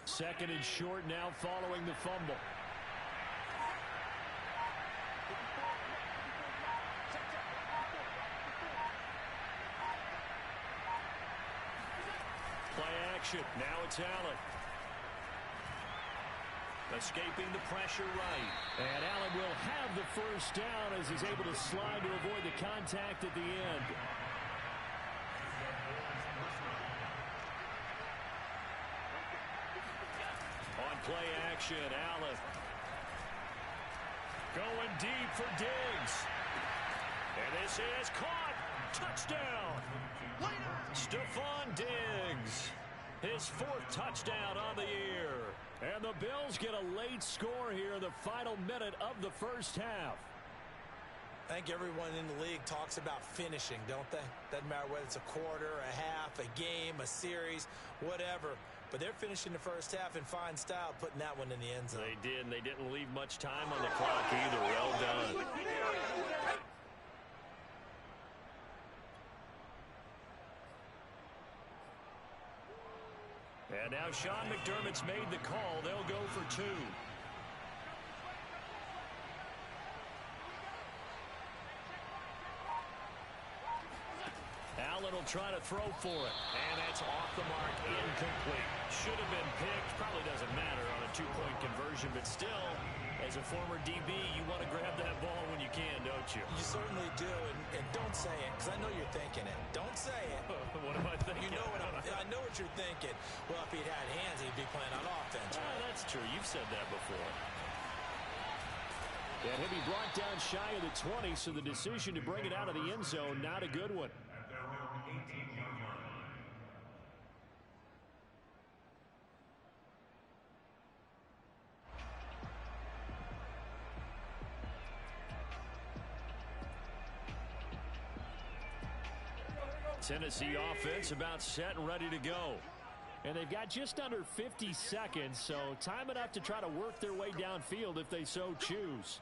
Second and short now following the fumble. Play action. Now it's Allen. Escaping the pressure right. And Allen will have the first down as he's able to slide to avoid the contact at the end. On play action, Allen. Going deep for Diggs. And this is caught. Touchdown. Stephon Diggs. His fourth touchdown on the year. And the Bills get a late score here in the final minute of the first half. I think everyone in the league talks about finishing, don't they? Doesn't matter whether it's a quarter, a half, a game, a series, whatever. But they're finishing the first half in fine style, putting that one in the end zone. They did, and they didn't leave much time on the clock either. Well done. And now Sean McDermott's made the call. They'll go for two. Allen will try to throw for it. And that's off the mark, incomplete. Should have been picked. Probably doesn't matter on a two-point conversion, but still, as a former DB, you want to grab that ball when you can, don't you? You certainly do, and don't say it, because I know you're thinking it. Don't say it. What am I thinking? You know I know what you're thinking. Well, if he'd had hands, he'd be playing on offense. Right? That's true. You've said that before. And he'll be brought down shy of the 20, so the decision to bring it out of the end zone, not a good one. Tennessee offense about set and ready to go. And they've got just under 50 seconds, so time enough to try to work their way downfield if they so choose.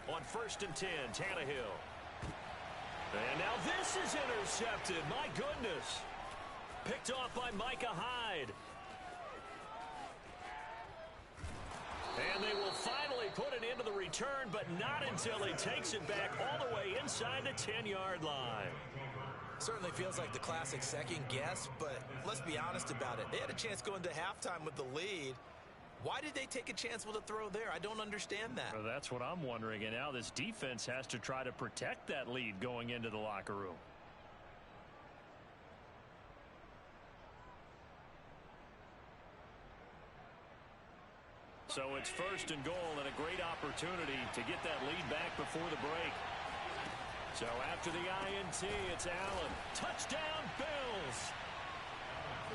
On 1st and 10, Tannehill. And now this is intercepted. My goodness. Picked off by Micah Hyde. And they will finally put it into the return, but not until he takes it back all the way inside the 10-yard line. Certainly feels like the classic second guess, but let's be honest about it. They had a chance going to halftime with the lead. Why did they take a chance with a throw there? I don't understand that. Well, that's what I'm wondering, and now this defense has to try to protect that lead going into the locker room. So it's 1st and goal and a great opportunity to get that lead back before the break. So after the INT, it's Allen. Touchdown, Bills!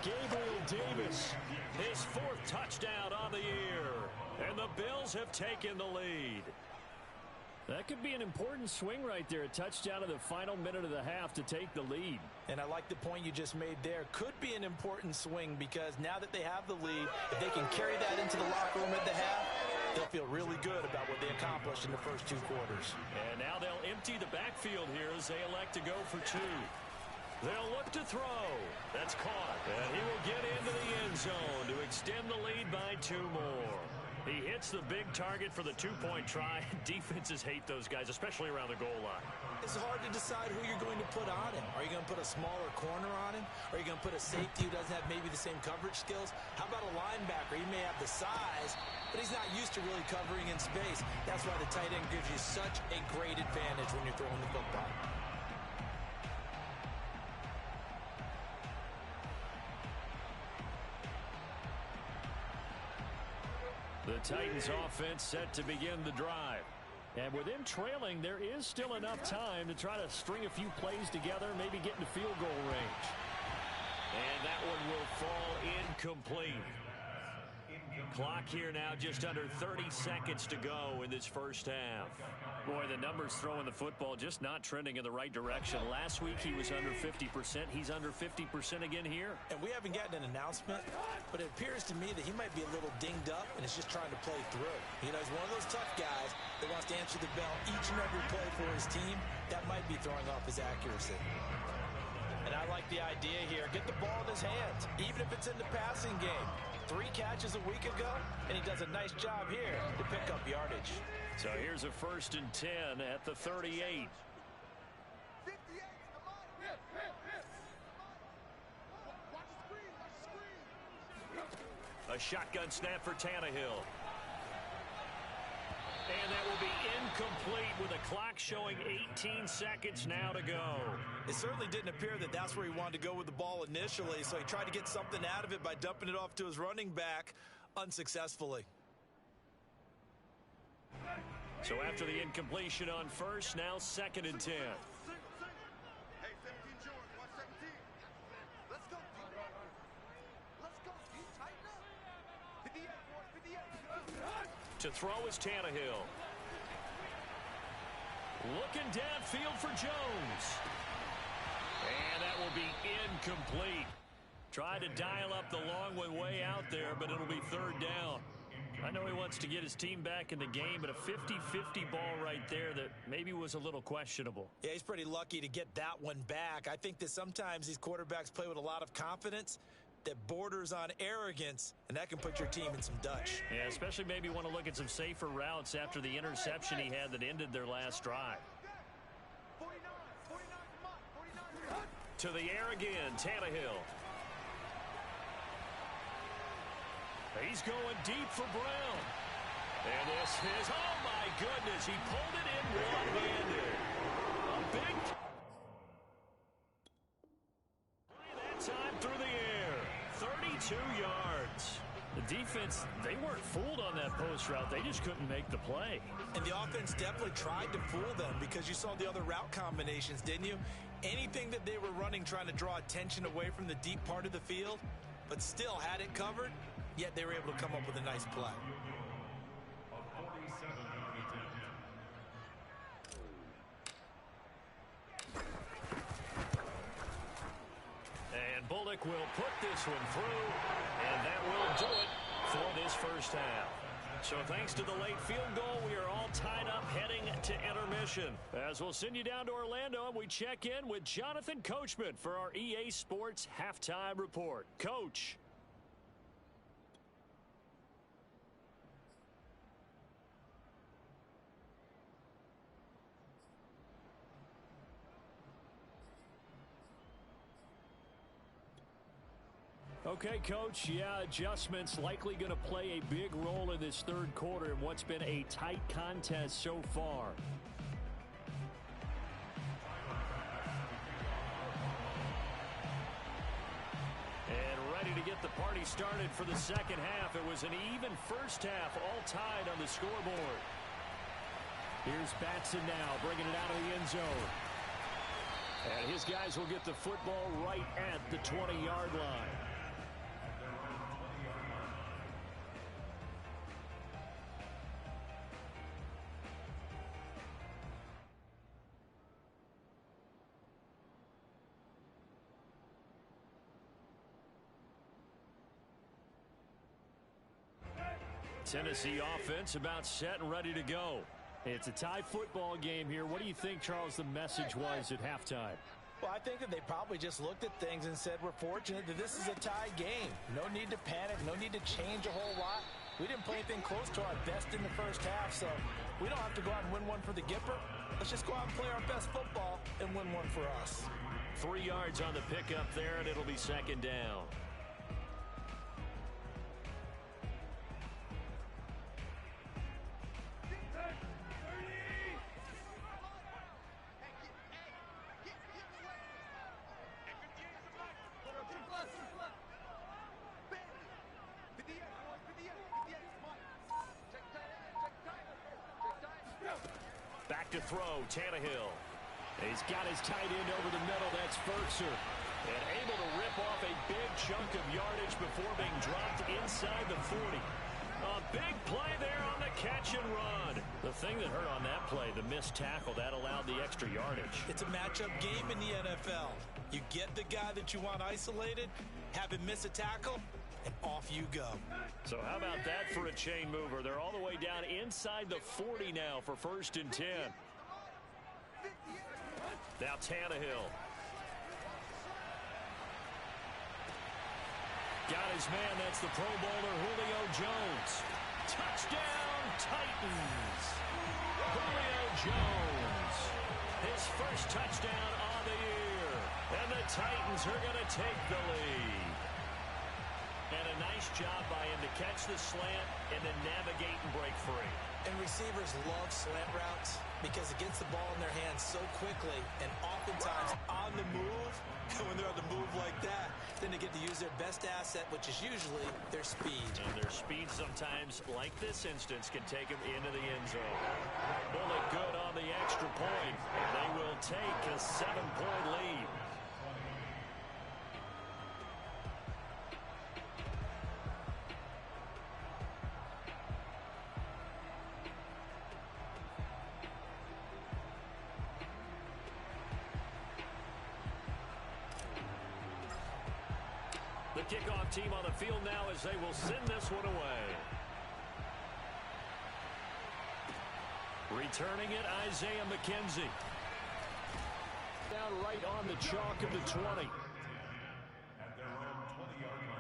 Gabriel Davis, his 4th touchdown on the year. And the Bills have taken the lead. That could be an important swing right there. A touchdown in the final minute of the half to take the lead. And I like the point you just made there. Could be an important swing because now that they have the lead, if they can carry that into the locker room at the half, they'll feel really good about what they accomplished in the first 2 quarters. And now they'll empty the backfield here as they elect to go for 2. They'll look to throw. That's caught. And he will get into the end zone to extend the lead by 2 more. He hits the big target for the 2-point try. Defenses hate those guys, especially around the goal line. It's hard to decide who you're going to put on him. Are you going to put a smaller corner on him? Are you going to put a safety who doesn't have maybe the same coverage skills? How about a linebacker? He may have the size, but he's not used to really covering in space. That's why the tight end gives you such a great advantage when you're throwing the football. The Titans offense set to begin the drive. And with them trailing, there is still enough time to try to string a few plays together, maybe get into field goal range. And that one will fall incomplete. Clock here now, just under 30 seconds to go in this first half. Boy, the numbers throwing the football just not trending in the right direction. Last week he was under 50%. He's under 50% again here. And we haven't gotten an announcement, but it appears to me that he might be a little dinged up and is just trying to play through. You know, he's one of those tough guys that wants to answer the bell each and every play for his team. That might be throwing off his accuracy. And I like the idea here. Get the ball in his hands, even if it's in the passing game. 3 catches a week ago, and he does a nice job here to pick up yardage. So here's a 1st and 10 at the 38. A shotgun snap for Tannehill. And that will be incomplete with a clock showing 18 seconds now to go. It certainly didn't appear that that's where he wanted to go with the ball initially, so he tried to get something out of it by dumping it off to his running back unsuccessfully. So after the incompletion on 1st, now 2nd and 10. To throw is Tannehill. Looking downfield for Jones. And that will be incomplete. Tried to dial up the long way out there, but it'll be 3rd down. I know he wants to get his team back in the game, but a 50-50 ball right there that maybe was a little questionable. Yeah, he's pretty lucky to get that one back. I think that sometimes these quarterbacks play with a lot of confidence that borders on arrogance, and that can put your team in some Dutch. Yeah, especially maybe want to look at some safer routes after the interception he had that ended their last drive. To the air again, Tannehill. He's going deep for Brown. And this is, oh my goodness, he pulled it in one-handed. A big that time through the air. 32 yards. The defense, they weren't fooled on that post route. They just couldn't make the play. And the offense definitely tried to fool them because you saw the other route combinations, didn't you? Anything that they were running trying to draw attention away from the deep part of the field, but still had it covered, yet they were able to come up with a nice play. And Bullock will put this one through, and that will do it for this first half. So thanks to the late field goal, we are all tied up heading to intermission. As we'll send you down to Orlando, and we check in with Jonathan Coachman for our EA Sports Halftime Report. Coach. Okay, Coach, yeah, adjustments likely going to play a big role in this 3rd quarter in what's been a tight contest so far. And ready to get the party started for the 2nd half. It was an even first half, all tied on the scoreboard. Here's Batson now, bringing it out of the end zone. And his guys will get the football right at the 20-yard line. Tennessee offense about set and ready to go. It's a tie football game here. What do you think, Charles, the message was at halftime? Well, I think that they probably just looked at things and said, we're fortunate that this is a tie game. No need to panic. No need to change a whole lot. We didn't play anything close to our best in the first half, so we don't have to go out and win one for the Gipper. Let's just go out and play our best football and win one for us. 3 yards on the pickup there, and it'll be 2nd down. Back to throw, Tannehill. He's got his tight end over the middle. That's Firkser. And able to rip off a big chunk of yardage before being dropped inside the 40. Big play there on the catch and run. The thing that hurt on that play, the missed tackle, that allowed the extra yardage. It's a matchup game in the NFL. You get the guy that you want isolated, have him miss a tackle, and off you go. So how about that for a chain mover? They're all the way down inside the 40 now for 1st and 10. Now Tannehill. Got his man. That's the Pro Bowler Julio Jones. Touchdown, Titans. Julio Jones. His first touchdown on the year. And the Titans are going to take the lead. And a nice job by him to catch the slant and then navigate and break free. And receivers love slant routes because it gets the ball in their hands so quickly and oftentimes on the move. And when they're on the move like that, then they get to use their best asset, which is usually their speed. And their speed sometimes, like this instance, can take them into the end zone. Bullet good on the extra point. And they will take a 7-point lead. The kickoff team on the field now as they will send this one away. Returning it, Isaiah McKenzie. Down right on the chalk of the 20. At their own 20-yard line.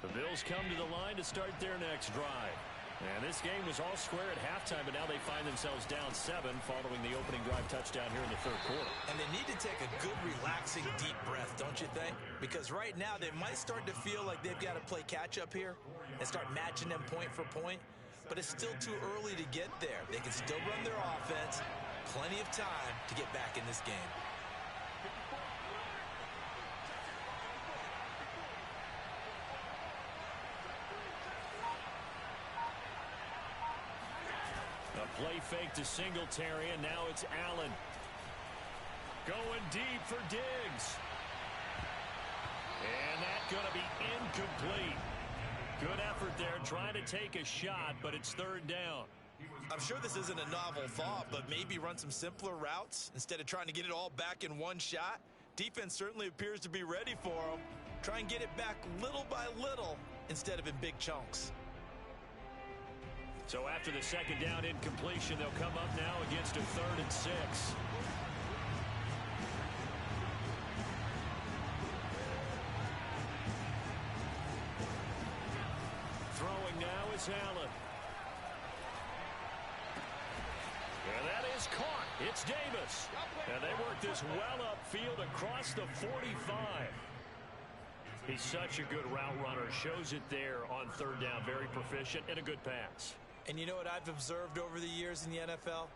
The Bills come to the line to start their next drive. And this game was all square at halftime, but now they find themselves down 7 following the opening drive touchdown here in the 3rd quarter. And they need to take a good, relaxing, deep breath, don't you think? Because right now they might start to feel like they've got to play catch-up here and start matching them point for point. But it's still too early to get there. They can still run their offense. Plenty of time to get back in this game. A play fake to Singletary, and now it's Allen. Going deep for Diggs. And that's going to be incomplete. Good effort there, trying to take a shot, but it's 3rd down. I'm sure this isn't a novel thought, but maybe run some simpler routes instead of trying to get it all back in one shot. Defense certainly appears to be ready for them. Try and get it back little by little instead of in big chunks. So after the 2nd down incompletion, they'll come up now against a 3rd and 6. Throwing now is Allen. And that is caught. It's Davis. And they work this well upfield across the 45. He's such a good route runner. Shows it there on 3rd down. Very proficient and a good pass. And you know what I've observed over the years in the NFL?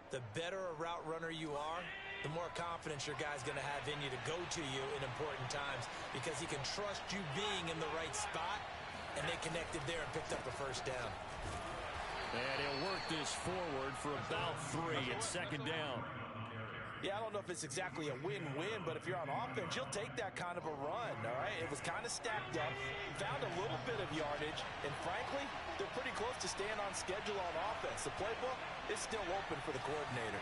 The better a route runner you are, the more confidence your guy's going to have in you to go to you in important times because he can trust you being in the right spot, and they connected there and picked up a 1st down. And he'll work this forward for about 3. It's 2nd down. Yeah, I don't know if it's exactly a win-win, but if you're on offense, you'll take that kind of a run, all right? It was kind of stacked up, found a little bit of yardage, and frankly, they're pretty close to staying on schedule on offense. The playbook is still open for the coordinator.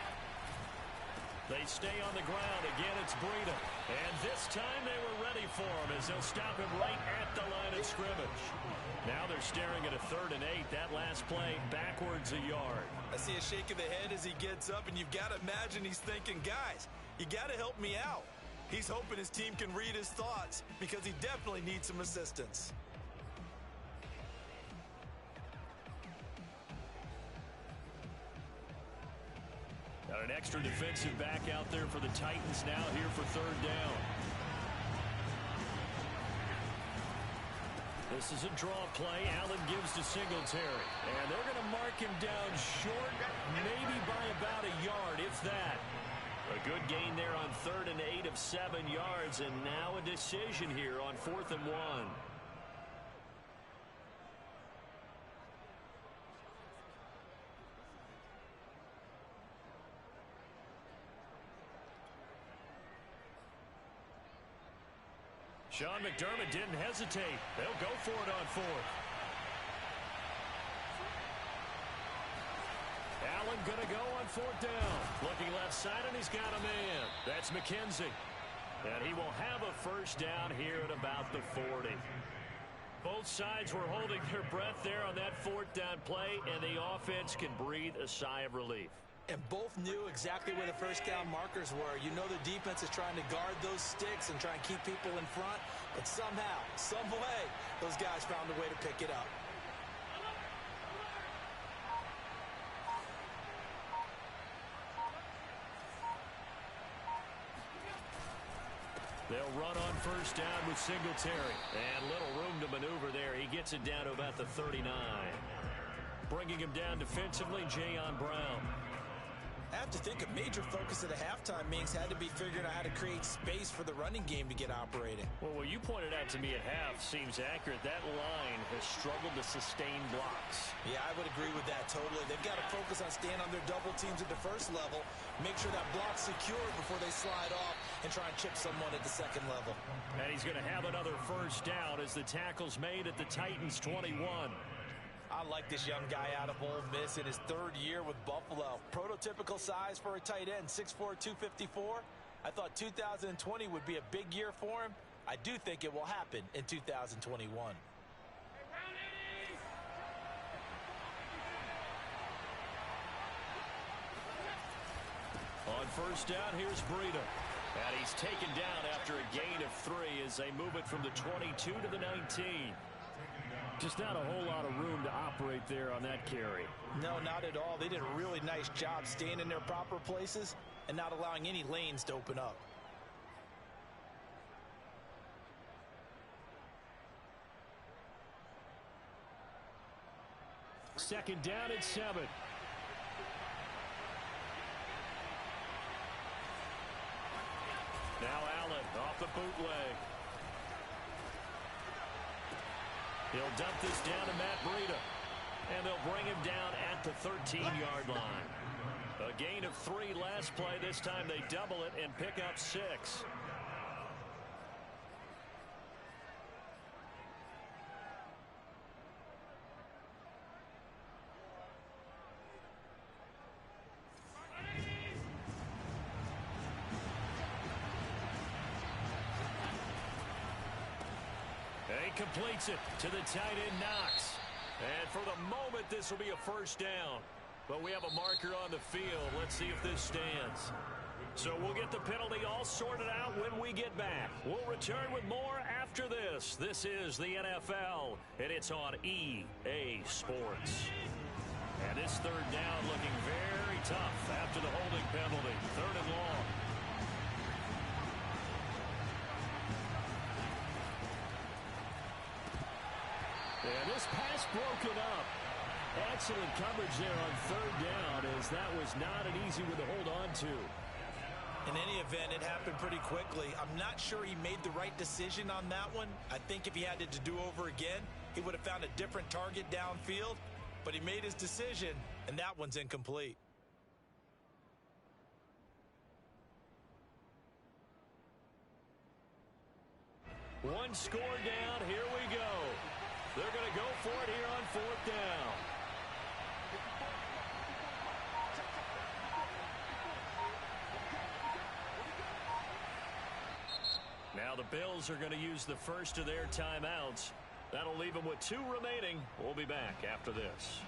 They stay on the ground. Again, it's Breida. And this time they were ready for him as they'll stop him right at the line of scrimmage. Now they're staring at a 3rd and 8. That last play backwards a yard. I see a shake of the head as he gets up, and you've got to imagine he's thinking, guys, you got to help me out. He's hoping his team can read his thoughts because he definitely needs some assistance. Got an extra defensive back out there for the Titans now here for 3rd down. This is a draw play. Allen gives to Singletary. And they're going to mark him down short, maybe by about a yard, if that. A good gain there on 3rd and 8 of 7 yards. And now a decision here on 4th and 1. Sean McDermott didn't hesitate. They'll go for it on fourth. Allen going to go on fourth down. Looking left side, and he's got a man. That's McKenzie. And he will have a first down here at about the 40. Both sides were holding their breath there on that fourth down play, and the offense can breathe a sigh of relief. And both knew exactly where the first down markers were. You know the defense is trying to guard those sticks and try and keep people in front. But somehow, some way, those guys found a way to pick it up. They'll run on first down with Singletary. And little room to maneuver there. He gets it down to about the 39. Bringing him down defensively, Jayon Brown. I have to think a major focus at the halftime meetings had to be figuring out how to create space for the running game to get operating. Well, what you pointed out to me at half seems accurate. That line has struggled to sustain blocks. Yeah, I would agree with that totally. They've got to focus on staying on their double teams at the first level, make sure that block's secure before they slide off and try and chip someone at the second level. And he's going to have another first down as the tackle's made at the Titans' 21. I like this young guy out of Ole Miss in his third year with Buffalo. Prototypical size for a tight end, 6'4", 254. I thought 2020 would be a big year for him. I do think it will happen in 2021. On first down, here's Breida. And he's taken down after a gain of 3 as they move it from the 22 to the 19. Just not a whole lot of room to operate there on that carry. No, not at all. They did a really nice job staying in their proper places and not allowing any lanes to open up. Second down at 7. Now Allen off the bootleg. He'll dump this down to Matt Breida. And they'll bring him down at the 13-yard line. A gain of 3 last play. This time they double it and pick up 6. Completes it to the tight end, Knox. And for the moment, this will be a first down. But we have a marker on the field. Let's see if this stands. So we'll get the penalty all sorted out when we get back. We'll return with more after this. This is the NFL, and it's on EA Sports. And this third down looking very tough after the holding penalty. 3rd and long. And this pass broken up. Excellent coverage there on 3rd down, as that was not an easy one to hold on to. In any event, it happened pretty quickly. I'm not sure he made the right decision on that one. I think if he had it to do over again, he would have found a different target downfield. But he made his decision, and that one's incomplete. One score down. Here we go. They're going to go for it here on 4th down. Now the Bills are going to use the first of their timeouts. That'll leave them with 2 remaining. We'll be back after this.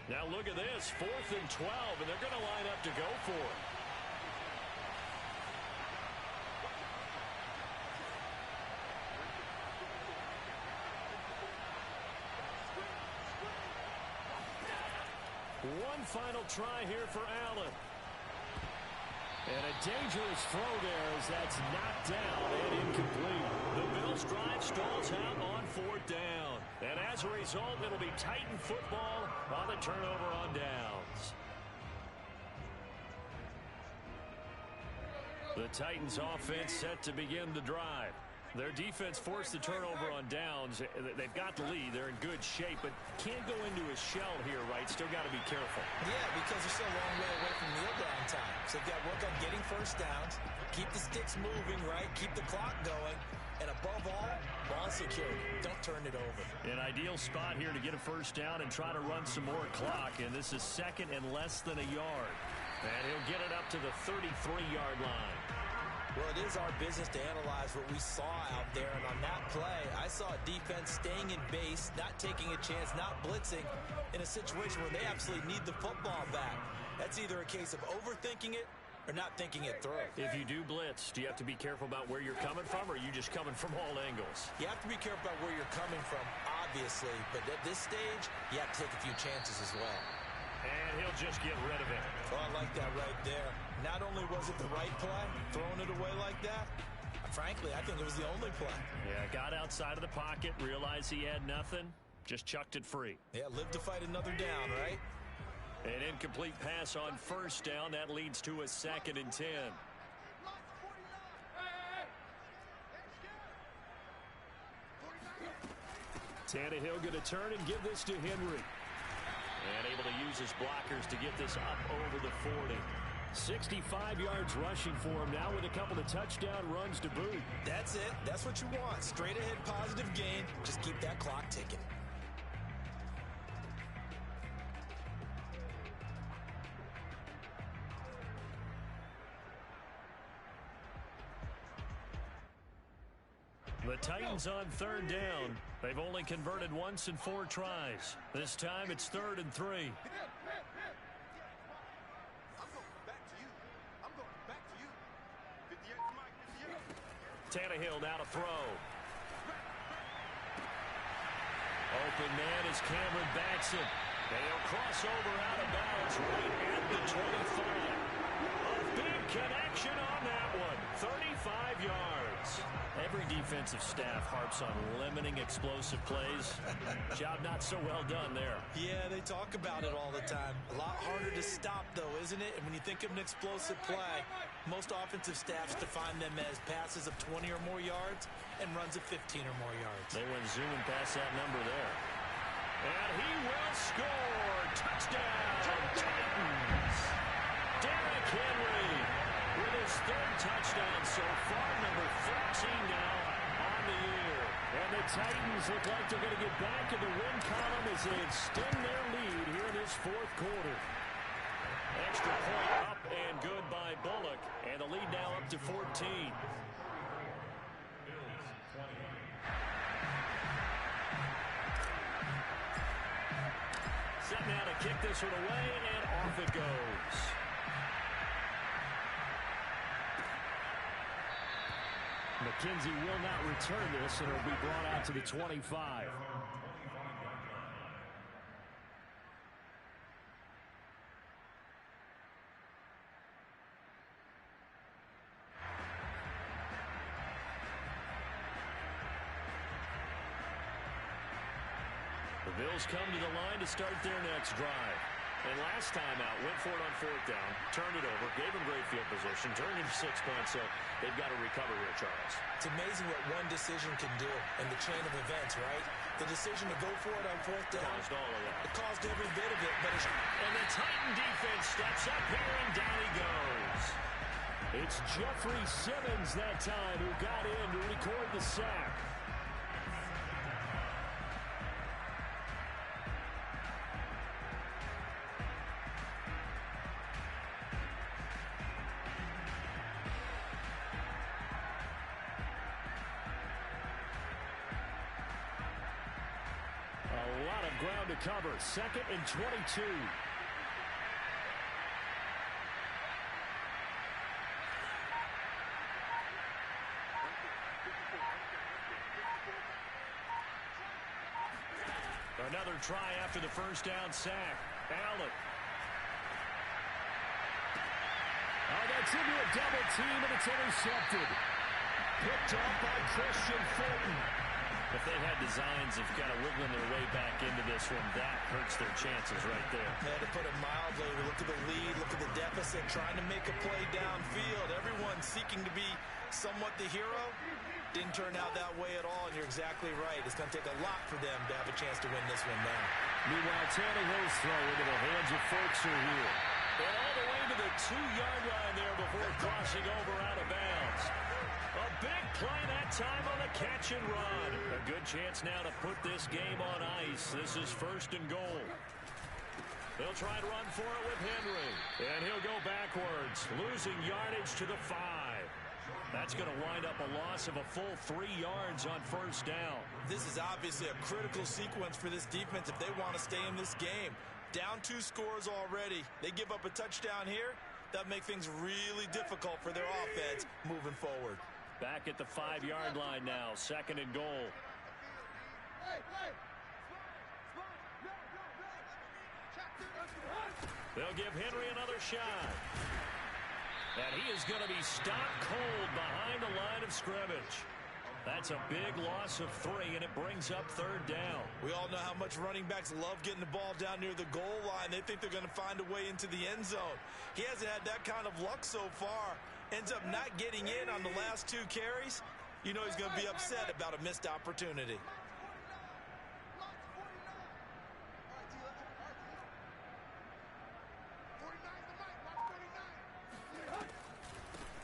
Now look at this, 4th and 12, and they're going to line up to go for it. One final try here for Allen. And a dangerous throw there as that's knocked down and incomplete. The Bills drive stalls out on 4th down. And as a result, it'll be Titan football on the turnover on downs. The Titans offense set to begin the drive. Their defense forced the turnover on downs. They've got the lead. They're in good shape, but can't go into a shell here, right? Still got to be careful. Yeah, because they're still a long way away from kneel down time. So they've got to work on getting first downs, keep the sticks moving, right? Keep the clock going. And above all, ball security. Don't turn it over. An ideal spot here to get a first down and try to run some more clock. And this is second and less than a yard. And he'll get it up to the 33-yard line. Well, it is our business to analyze what we saw out there. And on that play, I saw a defense staying in base, not taking a chance, not blitzing in a situation where they absolutely need the football back. That's either a case of overthinking it or not thinking it through. If you do blitz, do you have to be careful about where you're coming from, or are you just coming from all angles? You have to be careful about where you're coming from, obviously. But at this stage, you have to take a few chances as well. And he'll just get rid of it. Oh, I like that right there. Not only was it the right play, throwing it away like that, frankly, I think it was the only play. Yeah, got outside of the pocket, realized he had nothing, just chucked it free. Yeah, live to fight another down, right? An incomplete pass on first down. That leads to a 2nd and 10. Tannehill going to turn and give this to Henry. And able to use his blockers to get this up over the 40. 65 yards rushing for him now with a couple of touchdown runs to boot. That's it. That's what you want. Straight ahead positive gain. Just keep that clock ticking. The Titans on 3rd down. They've only converted once in 4 tries. This time it's 3rd and 3. Tannehill now to throw. Open man is Cameron Batson. They'll cross over out of bounds right at the 25. A big connection on that one. 35 yards. Every defensive staff harps on limiting explosive plays. Job not so well done there. Yeah, they talk about it all the time. A lot harder to stop, though, isn't it? And when you think of an explosive play, most offensive staffs define them as passes of 20 or more yards and runs of 15 or more yards. They went zooming past that number there. And he will score. Touchdown, Titans. Derrick Henry with his 3rd touchdown so far, number 13 now on the year. And the Titans look like they're going to get back in the win column as they extend their lead here in this 4th quarter. Extra point up and good by Bullock. And the lead now up to 14. Set now to kick this one away, and off it goes. McKenzie will not return this, and it'll be brought out to the 25. The Bills come to the line to start their next drive. And last time out, went for it on 4th down, turned it over, gave them great field position, turned into 6 points, so they've got to recover here, Charles. It's amazing what one decision can do in the chain of events, right? The decision to go for it on 4th down. Caused all of that. It caused every bit of it, but it's... And the Titan defense steps up here, and down he goes. It's Jeffrey Simmons that time who got in to record the sack. Ground to cover. 2nd and 22. Another try after the first down sack. Allen. Oh, that's into a double team, and it's intercepted. Picked up by Christian Fulton. If they had had designs of kind of wiggling their way back into this one. That hurts their chances right there. Yeah, to put it mildly, look at the lead, look at the deficit, trying to make a play downfield. Everyone seeking to be somewhat the hero. Didn't turn out that way at all, and you're exactly right. It's going to take a lot for them to have a chance to win this one now. Meanwhile, Tannehill's throw into the hands of Firkser here. And all the way to the 2-yard line there before crossing over out of bounds. A big play that time on the catch and run. A good chance now to put this game on ice. This is 1st and goal. They'll try and run for it with Henry. And he'll go backwards, losing yardage to the 5. That's going to wind up a loss of a full 3 yards on 1st down. This is obviously a critical sequence for this defense if they want to stay in this game. Down 2 scores already. They give up a touchdown here. That'll make things really difficult for their offense moving forward. Back at the 5-yard line now, 2nd and goal. They'll give Henry another shot. And he is going to be stopped cold behind the line of scrimmage. That's a big loss of 3, and it brings up 3rd down. We all know how much running backs love getting the ball down near the goal line. They think they're going to find a way into the end zone. He hasn't had that kind of luck so far. Ends up not getting in on the last 2 carries. You know he's going to be upset about a missed opportunity.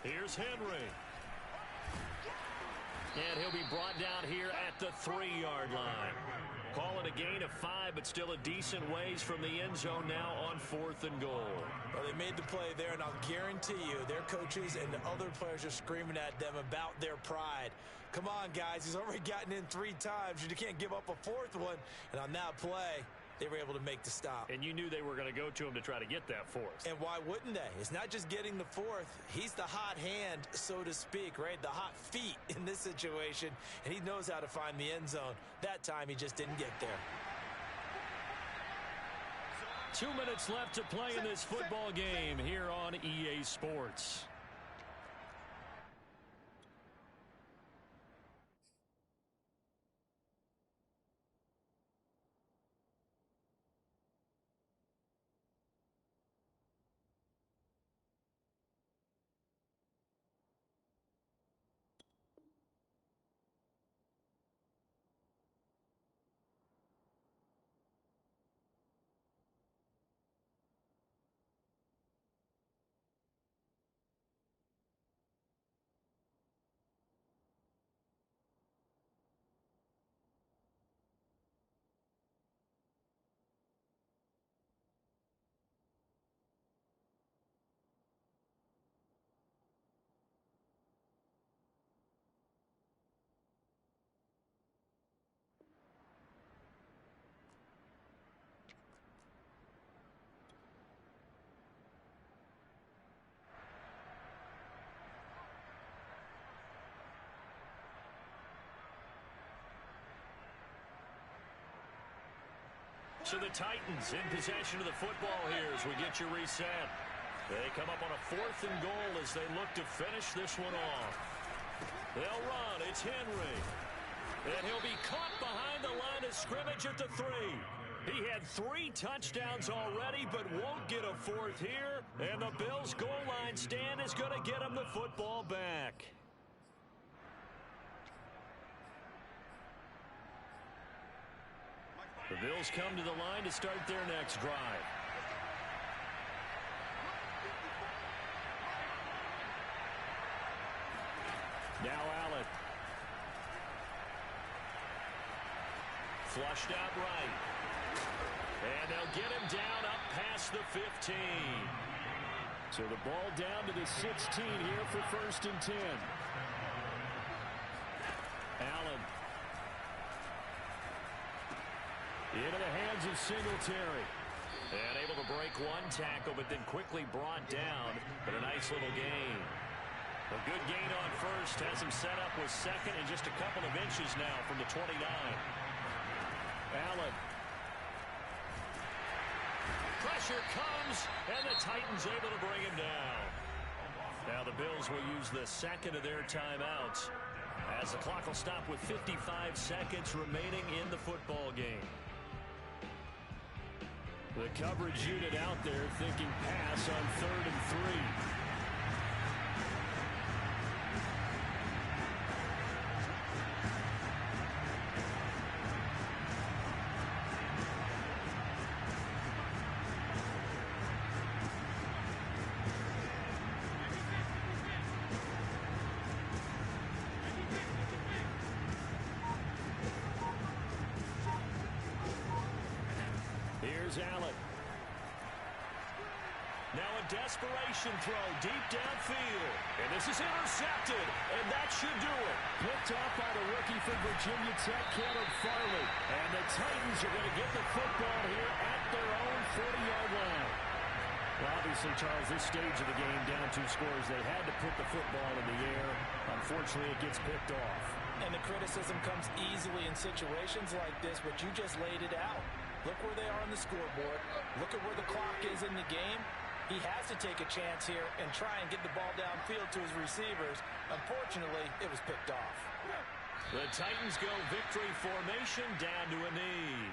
Here's Henry. And he'll be brought down here at the 3-yard line. Call it a gain of 5, but still a decent ways from the end zone now on 4th and goal. Well, they made the play there, and I'll guarantee you their coaches and the other players are screaming at them about their pride. Come on, guys. He's already gotten in 3 times. You can't give up a 4th one. And on that play, they were able to make the stop. And you knew they were going to go to him to try to get that 4th. And why wouldn't they? It's not just getting the 4th. He's the hot hand, so to speak, right? The hot feet in this situation. And he knows how to find the end zone. That time, he just didn't get there. 2 minutes left to play in this football game here on EA Sports. So the Titans in possession of the football here as we get you reset. They come up on a 4th and goal as they look to finish this one off. They'll run. It's Henry. And he'll be caught behind the line of scrimmage at the 3. He had 3 touchdowns already, but won't get a 4th here. And the Bills' goal line stand is going to get him the football back. The Bills come to the line to start their next drive. Now Allen. Flushed out right. And they'll get him down up past the 15. So the ball down to the 16 here for 1st and 10. Allen. Into the hands of Singletary. And able to break 1 tackle, but then quickly brought down. But a nice little gain. A good gain on 1st. Has him set up with 2nd and just a couple of inches now from the 29. Allen. Pressure comes, and the Titans able to bring him down. Now the Bills will use the 2nd of their timeouts as the clock will stop with 55 seconds remaining in the football game. The coverage unit out there thinking pass on 3rd and 3. Here's Allen. Now a desperation throw deep downfield. And this is intercepted. And that should do it. Picked off by the rookie from Virginia Tech, Caleb Farley. And the Titans are going to get the football here at their own 40-yard line. Well, obviously, Charles, this stage of the game, down 2 scores, they had to put the football in the air. Unfortunately, it gets picked off. And the criticism comes easily in situations like this, but you just laid it out. Look where they are on the scoreboard. Look at where the clock is in the game. He has to take a chance here and try and get the ball downfield to his receivers. Unfortunately, it was picked off. The Titans go victory formation down to a knee.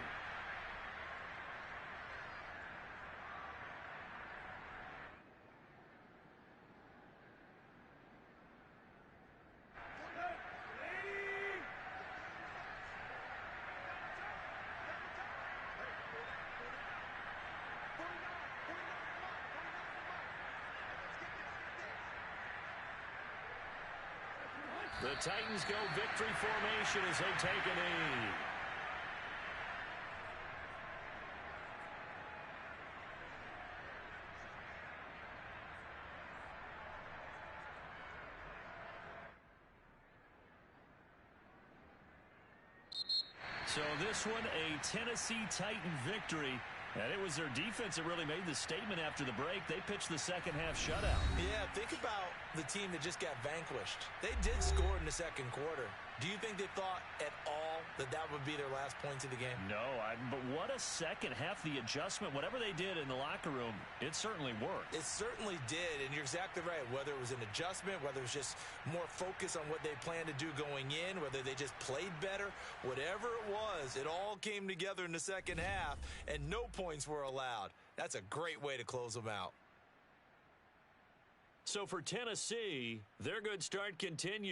The Titans go victory formation as they take a knee. So this one, a Tennessee Titan victory. And it was their defense that really made the statement after the break. They pitched the second half shutout. Yeah, think about the team that just got vanquished. They did score in the second quarter. Do you think they thought at all that that would be their last points of the game? No, but what a second half. The adjustment, whatever they did in the locker room, it certainly worked. It certainly did, and you're exactly right. Whether it was an adjustment, whether it was just more focus on what they planned to do going in, whether they just played better, whatever it was, it all came together in the second half, and no points were allowed. That's a great way to close them out. So for Tennessee, their good start continues.